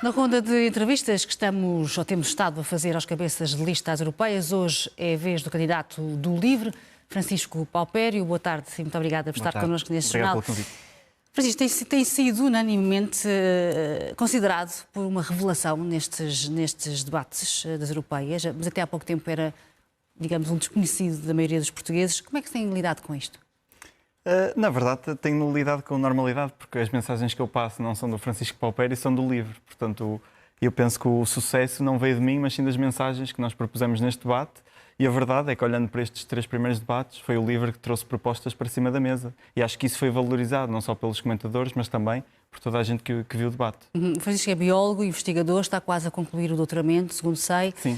Na ronda de entrevistas que estamos ou temos estado a fazer aos cabeças de lista às europeias, hoje é a vez do candidato do LIVRE, Francisco Paupério. Boa tarde e muito obrigada por estar connosco neste jornal. Francisco, tem sido unanimemente considerado por uma revelação nestes debates das europeias, mas até há pouco tempo era, digamos, um desconhecido da maioria dos portugueses. Como é que tem lidado com isto? Na verdade, tenho lidado com normalidade, porque as mensagens que eu passo não são do Francisco Paupério, são do LIVRE. Portanto, eu penso que o sucesso não veio de mim, mas sim das mensagens que nós propusemos neste debate. E a verdade é que, olhando para estes 3 primeiros debates, foi o LIVRE que trouxe propostas para cima da mesa. E acho que isso foi valorizado, não só pelos comentadores, mas também por toda a gente que viu o debate. O Francisco é biólogo, investigador, está quase a concluir o doutoramento, segundo sei. Sim.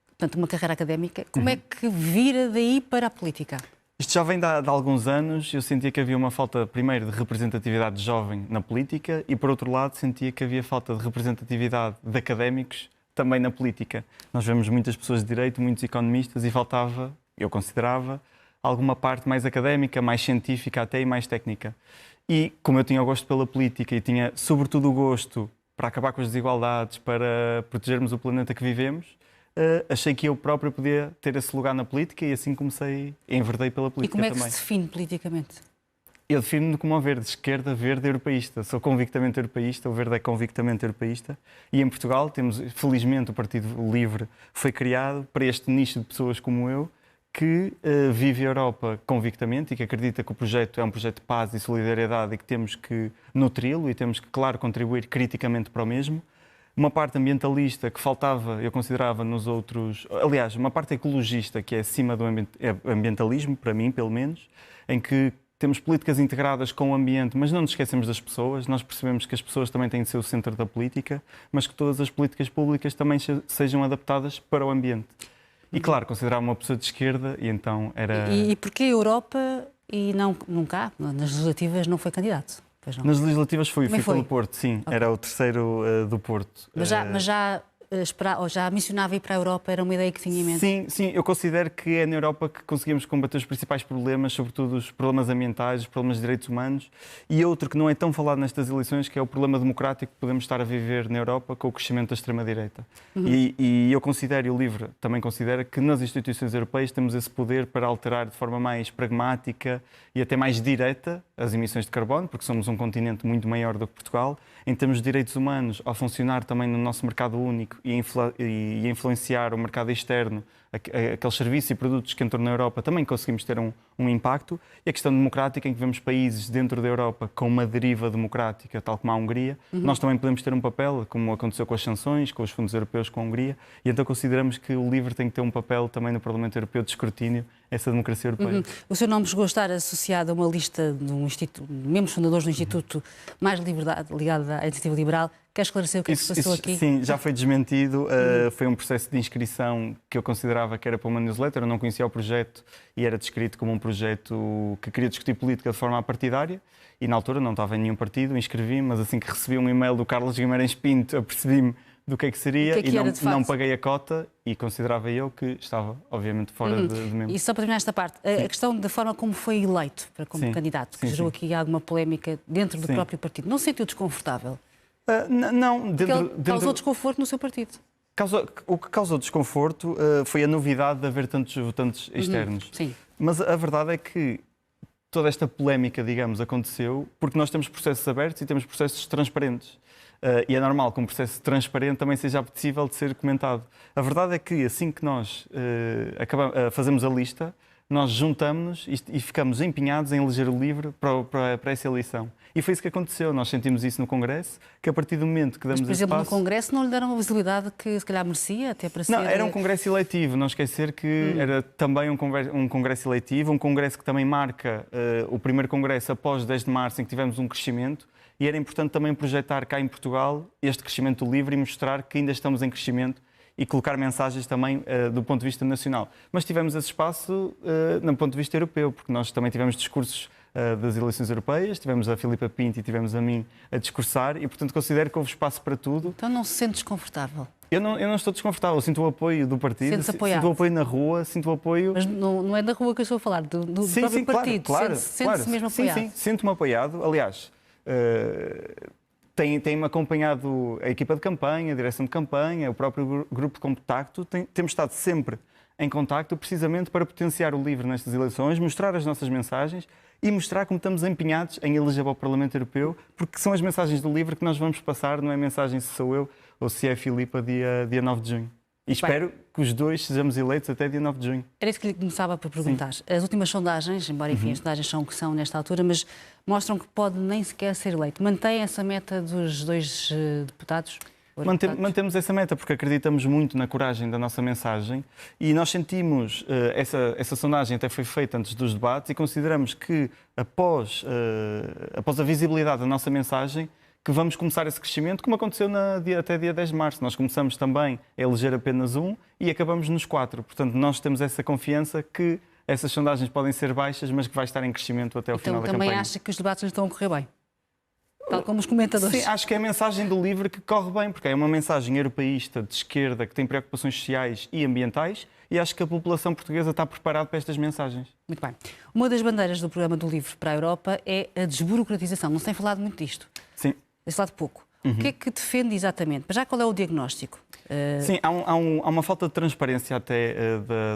Portanto, uma carreira académica. Como é que vira daí para a política? Isto já vem de alguns anos. Eu sentia que havia uma falta, primeiro, de representatividade jovem na política e, por outro lado, sentia que havia falta de representatividade de académicos também na política. Nós vemos muitas pessoas de direito, muitos economistas e faltava, eu considerava, alguma parte mais académica, mais científica até e mais técnica. E, como eu tinha o gosto pela política e tinha, sobretudo, o gosto para acabar com as desigualdades, para protegermos o planeta que vivemos, achei que eu próprio podia ter esse lugar na política e assim comecei, enverdei pela política também. E como é que se define politicamente? Eu defino-me como um verde, esquerda, verde, europeísta. Sou convictamente europeísta, o verde é convictamente europeísta. E em Portugal temos, felizmente, o Partido LIVRE foi criado para este nicho de pessoas como eu, que vive a Europa convictamente e que acredita que o projeto é um projeto de paz e solidariedade e que temos que nutri-lo e temos que, claro, contribuir criticamente para o mesmo. Uma parte ambientalista que faltava, eu considerava nos outros... Aliás, uma parte ecologista que é acima do ambientalismo, para mim, pelo menos, em que temos políticas integradas com o ambiente, mas não nos esquecemos das pessoas. Nós percebemos que as pessoas também têm de ser o centro da política, mas que todas as políticas públicas também sejam adaptadas para o ambiente. E, claro, considerava uma pessoa de esquerda e então era... E porquê a Europa e não cá? Nas legislativas não foi candidato? Nas legislativas fui pelo Porto, sim. Okay. Era o terceiro do Porto. Mas já mencionava ir para a Europa, era uma ideia que tinha em mente? Sim, eu considero que é na Europa que conseguimos combater os principais problemas, sobretudo os problemas ambientais, os problemas de direitos humanos, e outro que não é tão falado nestas eleições, que é o problema democrático que podemos estar a viver na Europa com o crescimento da extrema-direita. E eu considero, e o LIVRE também considera, que nas instituições europeias temos esse poder para alterar de forma mais pragmática e até mais direta as emissões de carbono, porque somos um continente muito maior do que Portugal. Em termos de direitos humanos, ao funcionar também no nosso mercado único e influenciar o mercado externo, aqueles serviços e produtos que entram na Europa, também conseguimos ter um impacto. E a questão democrática, em que vemos países dentro da Europa com uma deriva democrática, tal como a Hungria, nós também podemos ter um papel, como aconteceu com as sanções, com os fundos europeus com a Hungria, e então consideramos que o LIVRE tem que ter um papel também no Parlamento Europeu de escrutínio essa democracia europeia. O seu nome chegou a estar associado a uma lista de membros fundadores do Instituto Mais Liberdade, ligado à Iniciativa Liberal. Quer esclarecer o que é que se passou aqui? Sim, já foi desmentido. Foi um processo de inscrição que eu considerava que era para uma newsletter. Eu não conhecia o projeto e era descrito como um projeto que queria discutir política de forma apartidária. E na altura não estava em nenhum partido, inscrevi-me, mas assim que recebi um e-mail do Carlos Guimarães Pinto, apercebi-me do que é que seria e não paguei a cota e considerava eu que estava, obviamente, fora de membro. E só para terminar esta parte, a questão da forma como foi eleito como candidato, que gerou aqui alguma polémica dentro do próprio partido, não se sentiu desconfortável? Não. Causou desconforto no seu partido? O que causou desconforto foi a novidade de haver tantos votantes externos. Sim. Mas a verdade é que toda esta polémica, digamos, aconteceu porque nós temos processos abertos e temos processos transparentes. E é normal que um processo transparente também seja apetecível de ser comentado. A verdade é que assim que nós fazemos a lista, nós juntamos-nos e ficamos empenhados em eleger o LIVRE para essa eleição. E foi isso que aconteceu. Nós sentimos isso no Congresso, que a partir do momento que damos esse passo... Mas, por exemplo, no Congresso não lhe deram a visibilidade que se calhar merecia, até para ser... Não, era um Congresso eletivo. Não esquecer que era também um Congresso eletivo, um Congresso que também marca o primeiro Congresso após 10 de março, em que tivemos um crescimento. E era importante também projetar cá em Portugal este crescimento do LIVRE e mostrar que ainda estamos em crescimento e colocar mensagens também do ponto de vista nacional. Mas tivemos esse espaço no ponto de vista europeu, porque nós também tivemos discursos das eleições europeias, tivemos a Filipa Pinto e tivemos a mim a discursar e, portanto, considero que houve espaço para tudo. Então não se sente desconfortável? Eu não estou desconfortável, eu sinto o apoio do partido, sinto o apoio na rua, sinto o apoio... Mas não é da rua que eu estou a falar, do próprio partido, claro, sente-se mesmo apoiado? Sim, sinto-me apoiado, aliás... Tem-me acompanhado a equipa de campanha, a direção de campanha, o próprio grupo de contacto. Temos estado sempre em contacto precisamente para potenciar o LIVRE nestas eleições, mostrar as nossas mensagens e mostrar como estamos empenhados em eleger para o Parlamento Europeu, porque são as mensagens do LIVRE que nós vamos passar, não é mensagem se sou eu ou se é a Filipa dia 9 de junho. E espero que os dois sejamos eleitos até dia 9 de junho. Era isso que lhe começava por perguntar. Sim. As últimas sondagens, embora enfim, as sondagens são o que são nesta altura, mas mostram que pode nem sequer ser eleito. Mantém essa meta dos 2 deputados? Mantemos essa meta porque acreditamos muito na coragem da nossa mensagem e nós sentimos, essa sondagem até foi feita antes dos debates e consideramos que após a visibilidade da nossa mensagem que vamos começar esse crescimento, como aconteceu até dia 10 de março. Nós começamos também a eleger apenas 1 e acabamos nos 4. Portanto, nós temos essa confiança que essas sondagens podem ser baixas, mas que vai estar em crescimento até ao final da campanha. Então também acha que os debates estão a correr bem? Tal como os comentadores. Sim, acho que é a mensagem do LIVRE que corre bem, porque é uma mensagem europeísta, de esquerda, que tem preocupações sociais e ambientais, e acho que a população portuguesa está preparada para estas mensagens. Muito bem. Uma das bandeiras do programa do LIVRE para a Europa é a desburocratização. Não se tem falado muito disto. Sim. Desse lado pouco. O que é que defende exatamente? Mas já qual é o diagnóstico? Sim, há uma falta de transparência até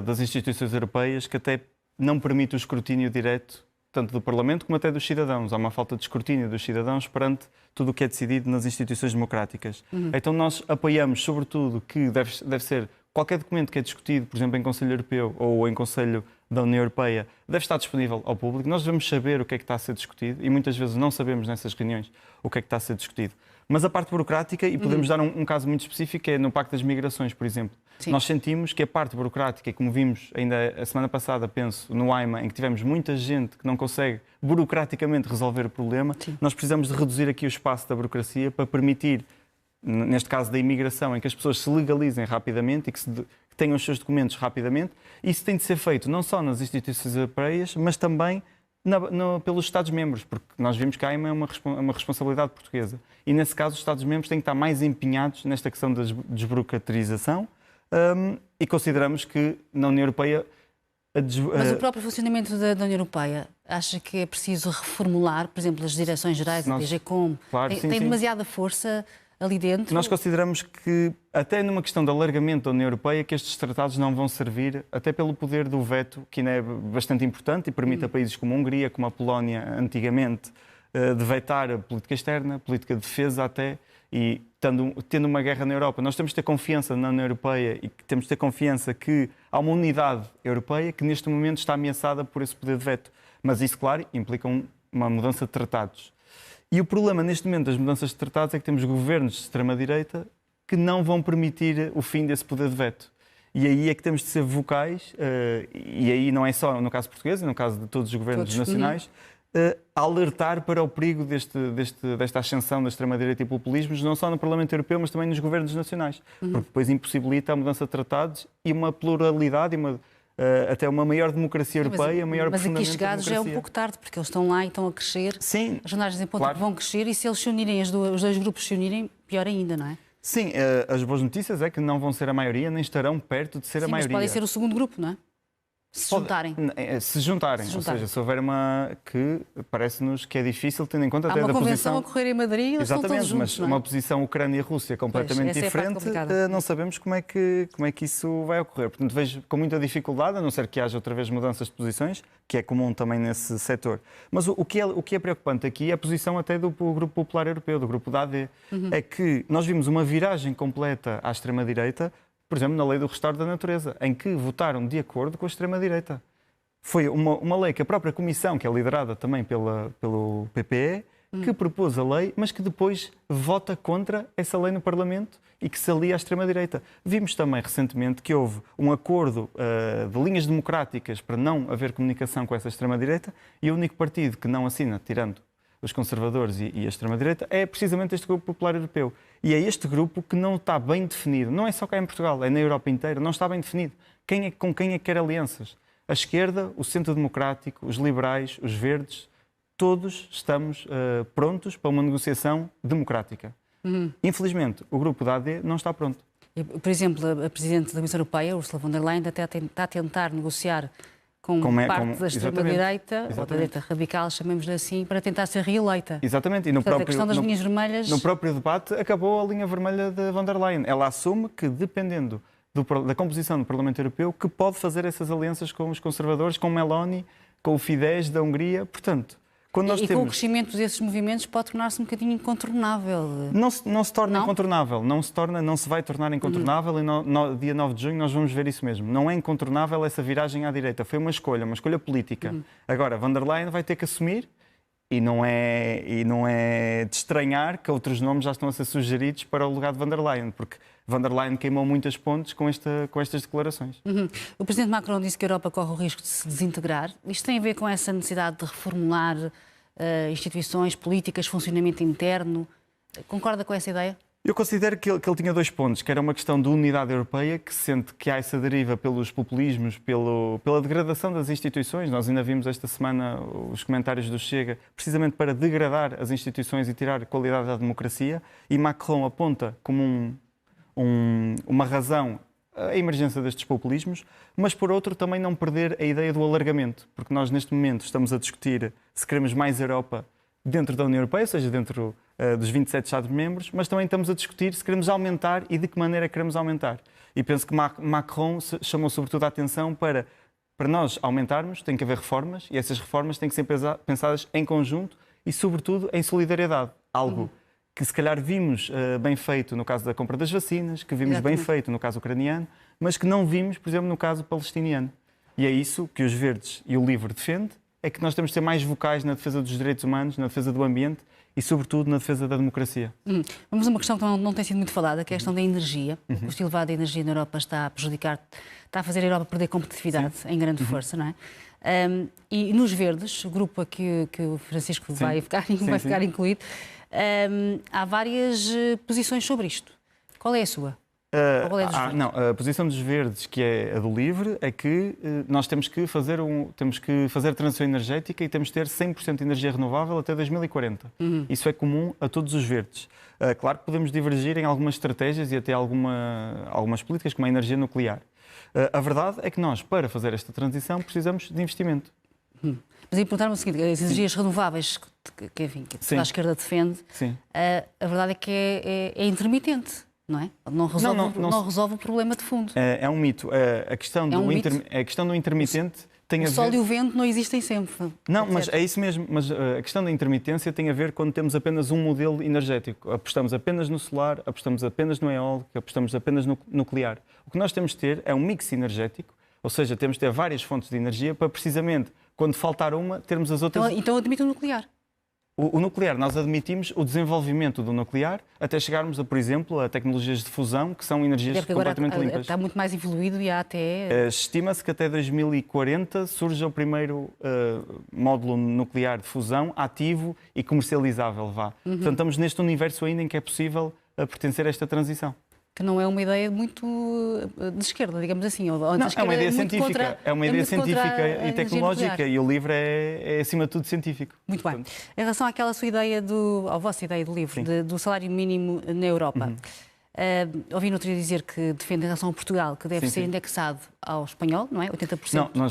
das instituições europeias que até não permite o escrutínio direto tanto do Parlamento como até dos cidadãos. Há uma falta de escrutínio dos cidadãos perante tudo o que é decidido nas instituições democráticas. Então nós apoiamos, sobretudo, que deve ser qualquer documento que é discutido, por exemplo, em Conselho Europeu ou em Conselho da União Europeia, deve estar disponível ao público. Nós devemos saber o que é que está a ser discutido e muitas vezes não sabemos nessas reuniões o que é que está a ser discutido. Mas a parte burocrática, e podemos dar um caso muito específico, é no Pacto das Migrações, por exemplo. Sim. Nós sentimos que a parte burocrática, e como vimos ainda a semana passada, penso, no AIMA, em que tivemos muita gente que não consegue burocraticamente resolver o problema, sim, nós precisamos de reduzir aqui o espaço da burocracia para permitir, neste caso da imigração, em que as pessoas se legalizem rapidamente e que tenham os seus documentos rapidamente. Isso tem de ser feito não só nas instituições europeias, mas também pelos Estados-membros, porque nós vimos que a AIMA é uma responsabilidade portuguesa. E, nesse caso, os Estados-membros têm que estar mais empenhados nesta questão da desburocratização e consideramos que na União Europeia... Mas o próprio funcionamento da União Europeia, acha que é preciso reformular, por exemplo, as direções gerais, a DGCOM? Claro, tem demasiada força ali dentro? Nós consideramos que, até numa questão de alargamento da União Europeia, que estes tratados não vão servir, até pelo poder do veto, que ainda é bastante importante e permite a países como a Hungria, como a Polónia, antigamente, de vetar a política externa, a política de defesa até, e tendo uma guerra na Europa. Nós temos de ter confiança na União Europeia e temos de ter confiança que há uma unidade europeia que neste momento está ameaçada por esse poder de veto. Mas isso, claro, implica uma mudança de tratados. E o problema neste momento das mudanças de tratados é que temos governos de extrema-direita que não vão permitir o fim desse poder de veto. E aí é que temos de ser vocais, e aí não é só no caso português, é no caso de todos os governos nacionais, alertar para o perigo desta ascensão da extrema-direita e populismos, não só no Parlamento Europeu, mas também nos governos nacionais, porque depois impossibilita a mudança de tratados e uma pluralidade e até uma maior democracia europeia, maior aprofundamento. Mas aqui chegados já é um pouco tarde, porque eles estão lá e estão a crescer. Sim, as sondagens em ponto vão crescer e se eles se unirem, os dois grupos se unirem, pior ainda, não é? Sim, as boas notícias é que não vão ser a maioria, nem estarão perto de ser a maioria. Mas podem ser o segundo grupo, não é? Se juntarem. Se juntarem. Ou seja, se houver que parece-nos que é difícil, tendo em conta até da posição... Há uma convenção a correr em Madrid e eles estão todos juntos, mas uma posição Ucrânia-Rússia completamente diferente, não sabemos como é que isso vai ocorrer. Portanto, vejo com muita dificuldade, a não ser que haja outra vez mudanças de posições, que é comum também nesse setor. Mas o que é preocupante aqui é a posição até do Grupo Popular Europeu, do Grupo da AD. É que nós vimos uma viragem completa à extrema-direita, por exemplo, na lei do restauro da natureza, em que votaram de acordo com a extrema-direita. Foi uma lei que a própria Comissão, que é liderada também pelo PPE, que propôs a lei, mas que depois vota contra essa lei no Parlamento e que se alia à extrema-direita. Vimos também recentemente que houve um acordo de linhas democráticas para não haver comunicação com essa extrema-direita e o único partido que não assina, tirando os conservadores e a extrema-direita, é precisamente este Grupo Popular Europeu. E é este grupo que não está bem definido. Não é só cá em Portugal, é na Europa inteira. Não está bem definido. Com quem é que quer alianças? A esquerda, o centro democrático, os liberais, os verdes, todos estamos prontos para uma negociação democrática. Infelizmente, o grupo da AD não está pronto. Por exemplo, a Presidente da Comissão Europeia, Ursula von der Leyen, até está a tentar negociar com parte da extrema-direita, ou da direita radical, chamemos-lhe assim, para tentar ser reeleita. Exatamente. E Portanto, a questão das linhas vermelhas... No próprio debate acabou a linha vermelha de von der Leyen. Ela assume que, dependendo da composição do Parlamento Europeu, que pode fazer essas alianças com os conservadores, com Meloni, com o Fidesz da Hungria. Portanto, quando nós temos... com o crescimento desses movimentos pode tornar-se um bocadinho incontornável. Não se torna incontornável. Não se vai tornar incontornável e no dia 9 de junho nós vamos ver isso mesmo. Não é incontornável essa viragem à direita. Foi uma escolha política. Agora, von der Leyen vai ter que assumir e não é de estranhar que outros nomes já estão a ser sugeridos para o lugar de von der Leyen, porque von der Leyen queimou muitas pontes com estas declarações. O Presidente Macron disse que a Europa corre o risco de se desintegrar. Isto tem a ver com essa necessidade de reformular instituições, políticas, funcionamento interno. Concorda com essa ideia? Eu considero que ele tinha dois pontos, que era uma questão de unidade europeia, que sente que há essa deriva pelos populismos, pela degradação das instituições. Nós ainda vimos esta semana os comentários do Chega, precisamente para degradar as instituições e tirar a qualidade da democracia, e Macron aponta como uma razão a emergência destes populismos, mas por outro também não perder a ideia do alargamento, porque nós neste momento estamos a discutir se queremos mais Europa dentro da União Europeia, ou seja, dentro dos 27 Estados-membros, mas também estamos a discutir se queremos aumentar e de que maneira queremos aumentar. E penso que Macron chamou sobretudo a atenção para nós aumentarmos, tem que haver reformas, e essas reformas têm que ser pensadas em conjunto e, sobretudo, em solidariedade. Algo que se calhar vimos bem feito no caso da compra das vacinas, que vimos bem feito no caso ucraniano, mas que não vimos, por exemplo, no caso palestiniano. E é isso que os Verdes e o LIVRE defende, é que nós temos de ser mais vocais na defesa dos direitos humanos, na defesa do ambiente e, sobretudo, na defesa da democracia. Vamos a uma questão que não tem sido muito falada, que é a questão da energia. O custo elevado da energia na Europa está a prejudicar, está a fazer a Europa perder competitividade em grande força, não é? E nos Verdes, o grupo a que o Francisco vai ficar incluído, há várias posições sobre isto. Qual é a sua? A posição dos Verdes, que é a do LIVRE, é que nós temos que fazer a transição energética e temos de ter 100% de energia renovável até 2040. Isso é comum a todos os Verdes. Claro que podemos divergir em algumas estratégias e até algumas políticas, como a energia nuclear. A verdade é que nós, para fazer esta transição, precisamos de investimento. Mas aí perguntar-me o seguinte, as energias renováveis que a esquerda defende, a verdade é que é intermitente. Não é? Não resolve o problema de fundo. É um mito. A questão do intermitente tem a ver... O sol e o vento não existem sempre. Não, mas é isso mesmo. Mas a questão da intermitência tem a ver quando temos apenas um modelo energético. Apostamos apenas no solar, apostamos apenas no eólico, apostamos apenas no nuclear. O que nós temos de ter é um mix energético, ou seja, temos de ter várias fontes de energia para precisamente, quando faltar uma, termos as outras... Então admite o nuclear. O nuclear, nós admitimos o desenvolvimento do nuclear até chegarmos a, por exemplo, a tecnologias de fusão, que são energias completamente limpas. Está muito mais evoluído e há até... Estima-se que até 2040 surja o primeiro módulo nuclear de fusão ativo e comercializável. Portanto, estamos neste universo ainda em que é possível pertencer a esta transição. Que não é uma ideia muito de esquerda, digamos assim. Não, é uma ideia científica. É uma ideia científica e tecnológica e o livro é acima de tudo, científico. Muito bem. Em relação àquela sua ideia, à vossa ideia do livro, do salário mínimo na Europa, ouvi no outro dia dizer que defende em relação a Portugal, que deve ser indexado ao espanhol, não é? 80%. Não,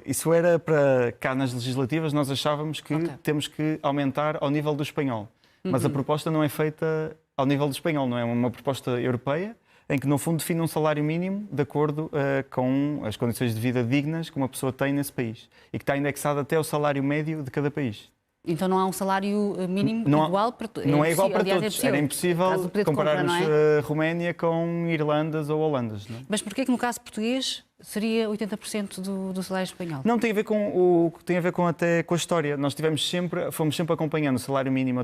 isso era para cá nas legislativas, nós achávamos que temos que aumentar ao nível do espanhol. Mas a proposta não é feita ao nível do espanhol, não é uma proposta europeia, em que, no fundo, define um salário mínimo de acordo com as condições de vida dignas que uma pessoa tem nesse país e que está indexado até ao salário médio de cada país. Então não há um salário mínimo igual para todos? Não é igual para todos. Era impossível compararmos Roménia com Irlandas ou Holandas. Não é? Mas porquê que no caso português seria 80% do salário espanhol? Não, tem a ver com a história. Nós fomos sempre acompanhando o salário mínimo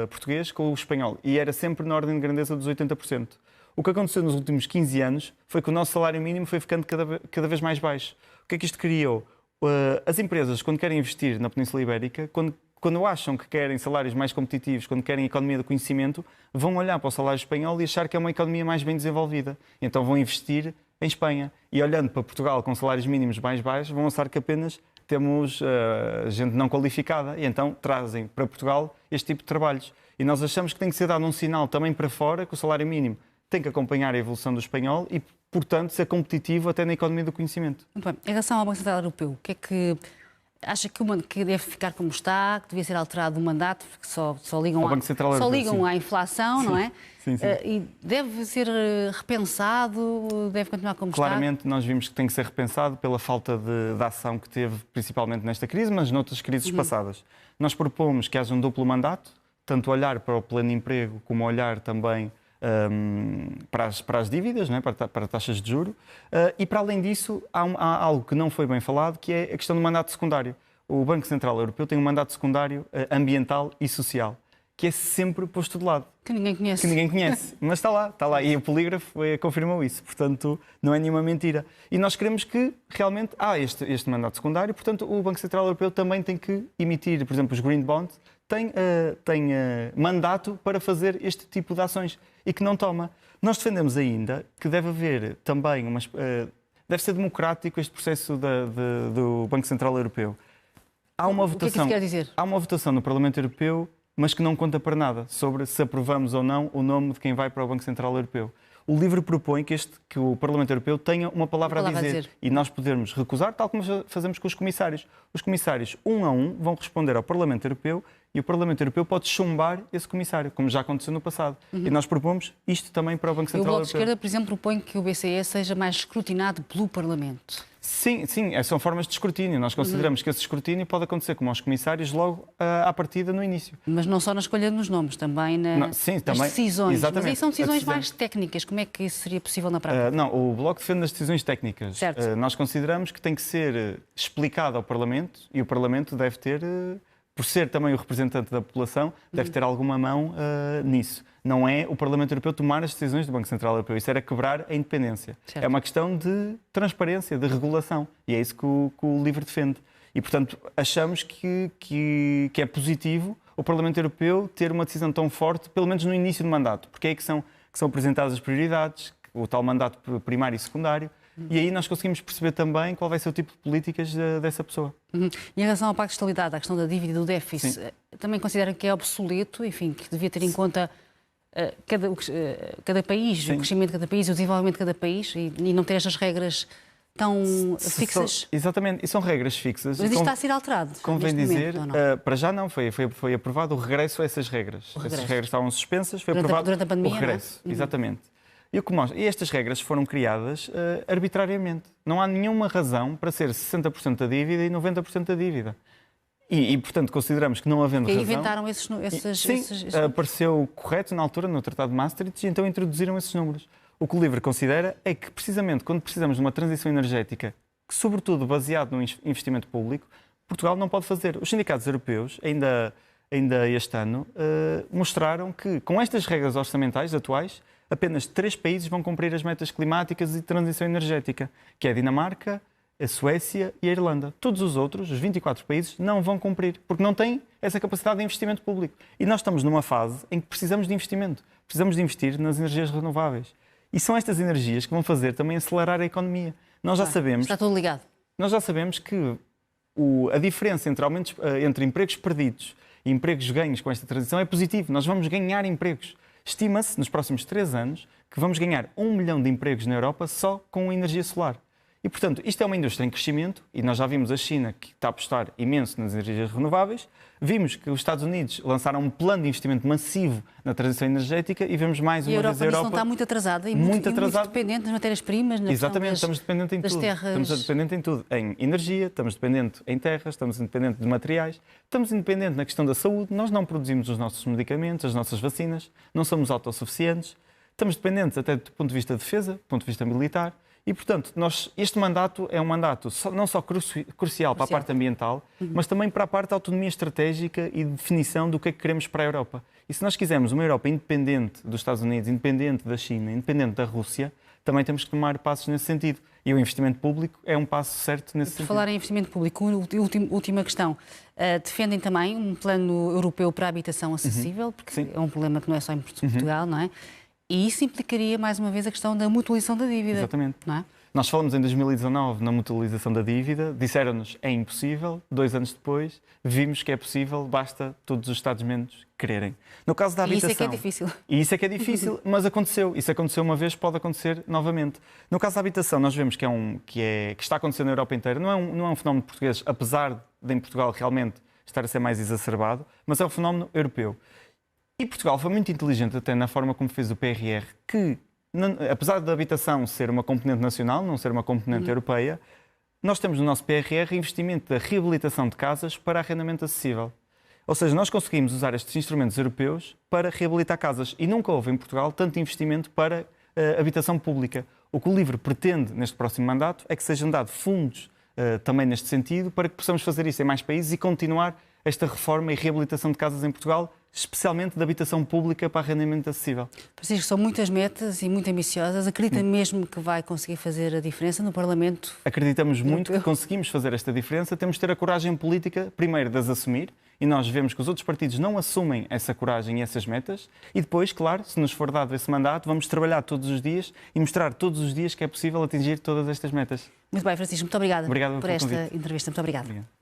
português com o espanhol e era sempre na ordem de grandeza dos 80%. O que aconteceu nos últimos 15 anos foi que o nosso salário mínimo foi ficando cada vez mais baixo. O que é que isto criou? As empresas, quando querem investir na Península Ibérica, quando acham que querem salários mais competitivos, quando querem economia do conhecimento, vão olhar para o salário espanhol e achar que é uma economia mais bem desenvolvida. Então vão investir em Espanha. E olhando para Portugal com salários mínimos mais baixos, vão achar que apenas temos gente não qualificada. E então trazem para Portugal este tipo de trabalhos. E nós achamos que tem que ser dado um sinal também para fora que o salário mínimo tem que acompanhar a evolução do espanhol e, portanto, ser competitivo até na economia do conhecimento. Muito bem. Em relação ao Banco Central Europeu, o que é que acha que deve ficar como está, que devia ser alterado o mandato, porque só ligam, à inflação, não é? Sim. E deve ser repensado, deve continuar como está? Claramente, nós vimos que tem que ser repensado pela falta de ação que teve, principalmente nesta crise, mas noutras crises passadas. Nós propomos que haja um duplo mandato, tanto olhar para o pleno emprego como olhar também para as dívidas, não é? para taxas de juro, e para além disso há algo que não foi bem falado, que é a questão do mandato secundário. O Banco Central Europeu tem um mandato secundário ambiental e social, que é sempre posto de lado. Que ninguém conhece. Mas está lá. E o polígrafo confirmou isso. Portanto, não é nenhuma mentira. E nós queremos que realmente há este mandato secundário. Portanto, o Banco Central Europeu também tem que emitir, por exemplo, os green bonds, tem mandato para fazer este tipo de ações e que não toma. Nós defendemos ainda que deve haver também deve ser democrático este processo do Banco Central Europeu. Há uma votação, o que é que isso quer dizer? Há uma votação no Parlamento Europeu, mas que não conta para nada sobre se aprovamos ou não o nome de quem vai para o Banco Central Europeu. O livro propõe que o Parlamento Europeu tenha uma palavra a dizer e nós podermos recusar, tal como fazemos com os comissários. Os comissários, um a um, vão responder ao Parlamento Europeu e o Parlamento Europeu pode chumbar esse comissário, como já aconteceu no passado. E nós propomos isto também para o Banco Central Europeu. E o Bloco de Esquerda, por exemplo, propõe que o BCE seja mais escrutinado pelo Parlamento. Sim, são formas de escrutínio. Nós consideramos que esse escrutínio pode acontecer como aos comissários logo à partida no início. Mas não só na escolha dos nomes, também nas decisões. Exatamente. Mas aí são decisões mais técnicas. Como é que isso seria possível na prática? Não, o Bloco defende as decisões técnicas. Certo. Nós consideramos que tem que ser explicado ao Parlamento e o Parlamento deve ter, por ser também o representante da população, deve ter alguma mão nisso. Não é o Parlamento Europeu tomar as decisões do Banco Central Europeu. Isso era quebrar a independência. Certo. É uma questão de transparência, de regulação. E é isso que o LIVRE defende. E, portanto, achamos que é positivo o Parlamento Europeu ter uma decisão tão forte, pelo menos no início do mandato. Porque é aí que são apresentadas as prioridades, o tal mandato primário e secundário. E aí nós conseguimos perceber também qual vai ser o tipo de políticas dessa pessoa. E em relação ao Pacto de Estabilidade, à questão da dívida e do déficit, sim, também consideram que é obsoleto, enfim, que devia ter em conta cada país, sim, o crescimento de cada país, o desenvolvimento de cada país e não ter estas regras tão fixas? Exatamente, e são regras fixas. Mas isto está a ser alterado? Convém dizer, para já não, foi aprovado o regresso a essas regras. Essas regras estavam suspensas, foi aprovado durante a pandemia, o regresso. Não é? Exatamente. E estas regras foram criadas arbitrariamente. Não há nenhuma razão para ser 60% da dívida e 90% da dívida. E, portanto, consideramos que não havendo razão... inventaram Sim, pareceu correto na altura, no Tratado de Maastricht, e então introduziram esses números. O que o LIVRE considera é que, precisamente, quando precisamos de uma transição energética, que, sobretudo baseado no investimento público, Portugal não pode fazer. Os sindicatos europeus, ainda este ano, mostraram que, com estas regras orçamentais atuais, apenas 3 países vão cumprir as metas climáticas e de transição energética, que é a Dinamarca, a Suécia e a Irlanda. Todos os outros, os 24 países, não vão cumprir, porque não têm essa capacidade de investimento público. E nós estamos numa fase em que precisamos de investimento. Precisamos de investir nas energias renováveis. E são estas energias que vão fazer também acelerar a economia. Nós já sabemos... Está tudo ligado. Nós já sabemos que a diferença entre empregos perdidos e empregos ganhos com esta transição é positivo. Nós vamos ganhar empregos. Estima-se, nos próximos 3 anos, que vamos ganhar 1 milhão de empregos na Europa só com energia solar. E, portanto, isto é uma indústria em crescimento e nós já vimos a China, que está a apostar imenso nas energias renováveis, vimos que os Estados Unidos lançaram um plano de investimento massivo na transição energética e vemos mais uma vez a Europa... não está muito atrasada e muito dependente das matérias-primas, exatamente, estamos dependentes em tudo. Terras... Estamos dependentes em tudo. Em energia, estamos dependentes em terras, estamos dependentes de materiais, estamos independentes na questão da saúde, nós não produzimos os nossos medicamentos, as nossas vacinas, não somos autossuficientes, estamos dependentes até do ponto de vista de defesa, do ponto de vista militar. E, portanto, este mandato é um mandato não só crucial para a parte ambiental, mas também para a parte da autonomia estratégica e de definição do que é que queremos para a Europa. E se nós quisermos uma Europa independente dos Estados Unidos, independente da China, independente da Rússia, também temos que tomar passos nesse sentido. E o investimento público é um passo certo nesse sentido. Por falar em investimento público, última questão. Defendem também um plano europeu para a habitação acessível, porque sim, é um problema que não é só em Portugal, não é? E isso implicaria, mais uma vez, a questão da mutualização da dívida. Exatamente. Não é? Nós falamos em 2019 na mutualização da dívida, disseram-nos é impossível, 2 anos depois vimos que é possível, basta todos os Estados-membros quererem. No caso da habitação... E isso é que é difícil. E isso é que é difícil, mas aconteceu. Isso aconteceu uma vez, pode acontecer novamente. No caso da habitação, nós vemos que está acontecendo na Europa inteira. Não é um fenómeno português, apesar de em Portugal realmente estar a ser mais exacerbado, mas é um fenómeno europeu. E Portugal foi muito inteligente até na forma como fez o PRR, que apesar da habitação ser uma componente nacional, não ser uma componente europeia, nós temos no nosso PRR investimento da reabilitação de casas para arrendamento acessível. Ou seja, nós conseguimos usar estes instrumentos europeus para reabilitar casas e nunca houve em Portugal tanto investimento para habitação pública. O que o LIVRE pretende neste próximo mandato é que sejam dados fundos também neste sentido para que possamos fazer isso em mais países e continuar esta reforma e reabilitação de casas em Portugal, especialmente de habitação pública para arrendamento acessível. Francisco, são muitas metas e muito ambiciosas. Acredita mesmo que vai conseguir fazer a diferença no Parlamento? Acreditamos muito que conseguimos fazer esta diferença. Temos de ter a coragem política, primeiro, de as assumir, e nós vemos que os outros partidos não assumem essa coragem e essas metas, e depois, claro, se nos for dado esse mandato, vamos trabalhar todos os dias e mostrar todos os dias que é possível atingir todas estas metas. Muito bem, Francisco, muito obrigada por esta convite. entrevista. Muito obrigada. Obrigado.